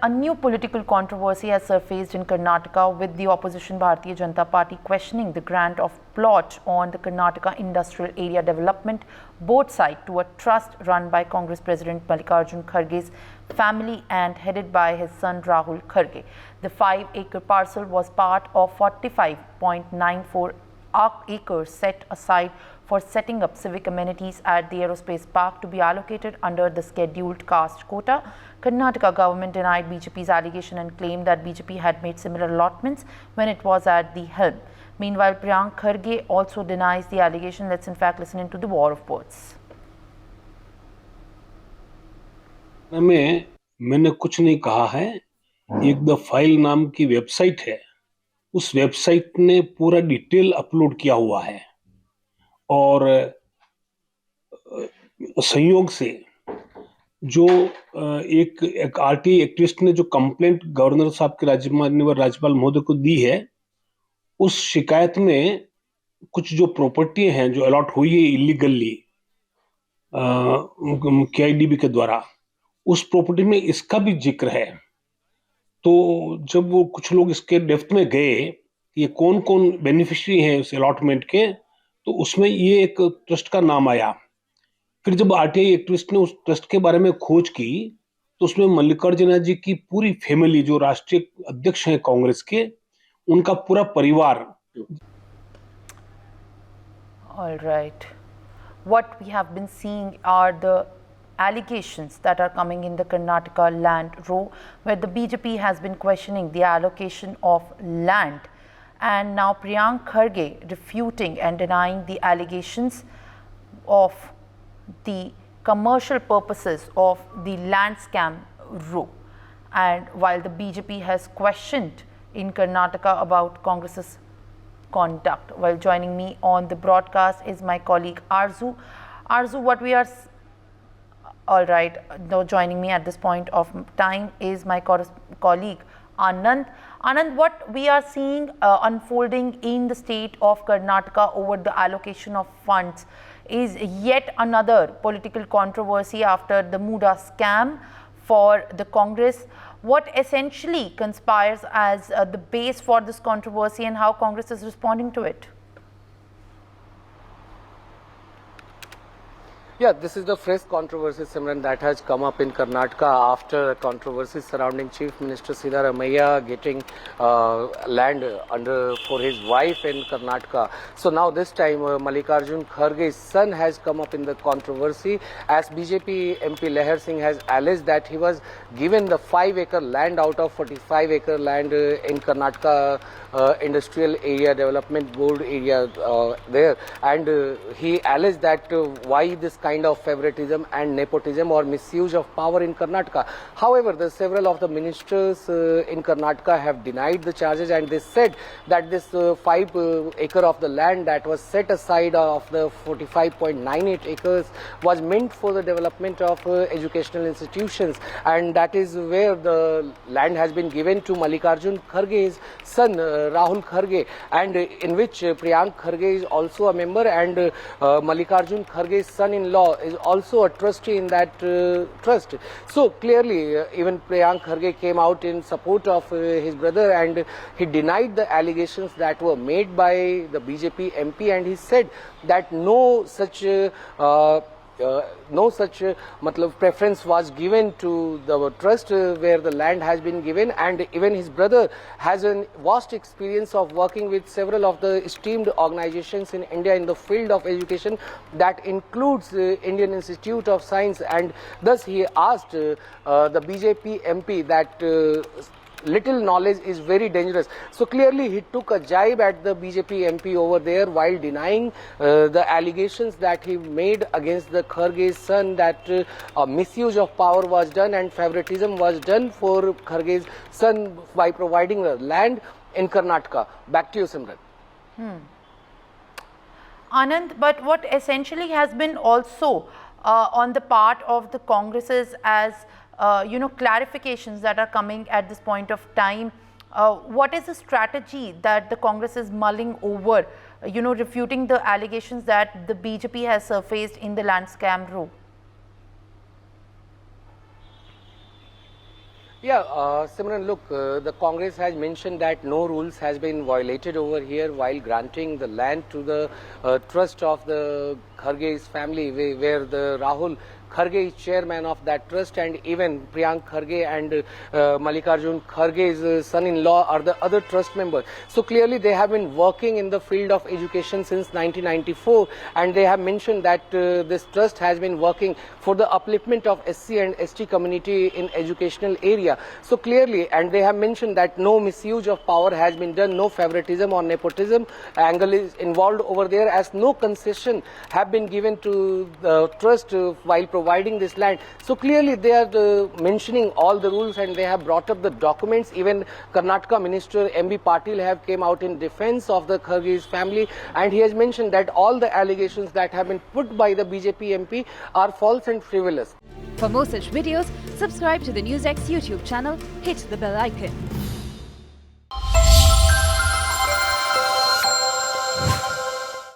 A new political controversy has surfaced in Karnataka with the opposition Bharatiya Janata Party questioning the grant of plot on the Karnataka Industrial Area Development Board site to a trust run by Congress President Mallikarjun Kharge's family and headed by his son Rahul Kharge. The 5-acre parcel was part of 45.94 acres set aside for setting up civic amenities at the Aerospace Park to be allocated under the scheduled caste quota. Karnataka government denied BJP's allegation and claimed that BJP had made similar allotments when it was at the helm. Meanwhile, Priyank Kharge also denies the allegation. Let's in fact listen into the war of words. मैंने कुछ नहीं कहा है। एक the file नाम की website है, उस वेबसाइट ने पूरा डिटेल अपलोड किया हुआ है और संयोग से जो एक आरटीआई एक्टिविस्ट ने जो कंप्लेंट गवर्नर साहब के राज्यपाल महोदय को दी है, उस शिकायत में कुछ जो प्रॉपर्टी हैं जो अलॉट हुई है इलीगली केआईडीबी के द्वारा, उस प्रॉपर्टी में इसका भी जिक्र है। तो जब वो कुछ लोग इसके डेप्थ में गए ये कौन कौन बेनिफिशियरी हैं उस अलॉटमेंट के, तो उसमें ये एक ट्रस्ट का नाम आया। फिर जब आरटीआई एक्टिविस्ट ने उस ट्रस्ट के बारे में खोज की तो उसमें मल्लिकार्जुन जी की पूरी फैमिली, जो राष्ट्रीय अध्यक्ष हैं कांग्रेस के, उनका पूरा परिवार। All right. What we have been seeing are the allegations that are coming in the Karnataka land row, where the BJP has been questioning the allocation of land, and now Priyank Kharge refuting and denying the allegations of the commercial purposes of the land scam row. And while the BJP has questioned in Karnataka about Congress's conduct. While joining me on the broadcast is my colleague Arzu. Arzu, what we are all right, now joining me at this point of time is my colleague Anand. Anand, what we are seeing unfolding in the state of Karnataka over the allocation of funds is yet another political controversy after the Muda scam for the Congress. What essentially conspires as the base for this controversy and how Congress is responding to it? Yeah, this is the fresh controversy, Simran, that has come up in Karnataka after controversy surrounding Chief Minister Siddaramaiah getting land for his wife in Karnataka. So now this time Mallikarjun Kharge's son has come up in the controversy, as BJP MP Lehar Singh has alleged that he was given the 5-acre land out of 45-acre land in Karnataka Industrial Area Development Board area there, and he alleged that why this kind of favoritism and nepotism or misuse of power in Karnataka. However, several of the ministers in Karnataka have denied the charges, and they said that this 5-acre of the land that was set aside of the 45.98 acres was meant for the development of educational institutions, and that is where the land has been given to Mallikarjun Kharge's son Rahul Kharge, and in which Priyank Kharge is also a member, and Mallikarjun Kharge's son-in-law is also a trustee in that trust. So clearly even Priyank Kharge came out in support of his brother, and he denied the allegations that were made by the BJP MP, and he said that no such preference was given to the trust where the land has been given, and even his brother has a vast experience of working with several of the esteemed organizations in India in the field of education, that includes Indian Institute of Science, and thus he asked the BJP MP that little knowledge is very dangerous. So clearly he took a jibe at the BJP MP over there while denying the allegations that he made against the Kharge's son, that misuse of power was done and favoritism was done for Kharge's son by providing land in Karnataka. Back to you, Simran. Anand, but what essentially has been also on the part of the Congresses as clarifications that are coming at this point of time. What is the strategy that the Congress is mulling over, refuting the allegations that the BJP has surfaced in the land scam row? Yeah, Simran, look, the Congress has mentioned that no rules has been violated over here while granting the land to the trust of the Kharge's family, where the Rahul Kharge is chairman of that trust, and even Priyank Kharge and Mallikarjun Kharge's son-in-law are the other trust members. So clearly they have been working in the field of education since 1994, and they have mentioned that this trust has been working for the upliftment of SC and ST community in educational area. So clearly, and they have mentioned that no misuse of power has been done, no favoritism or nepotism angle is involved over there, as no concession have been given to the trust while providing this land. So clearly they are mentioning all the rules, and they have brought up the documents. Even Karnataka Minister MB Patil have came out in defense of the Kharge's family, and he has mentioned that all the allegations that have been put by the BJP MP are false and frivolous. For more such videos, subscribe to the NewsX YouTube channel, hit the bell icon.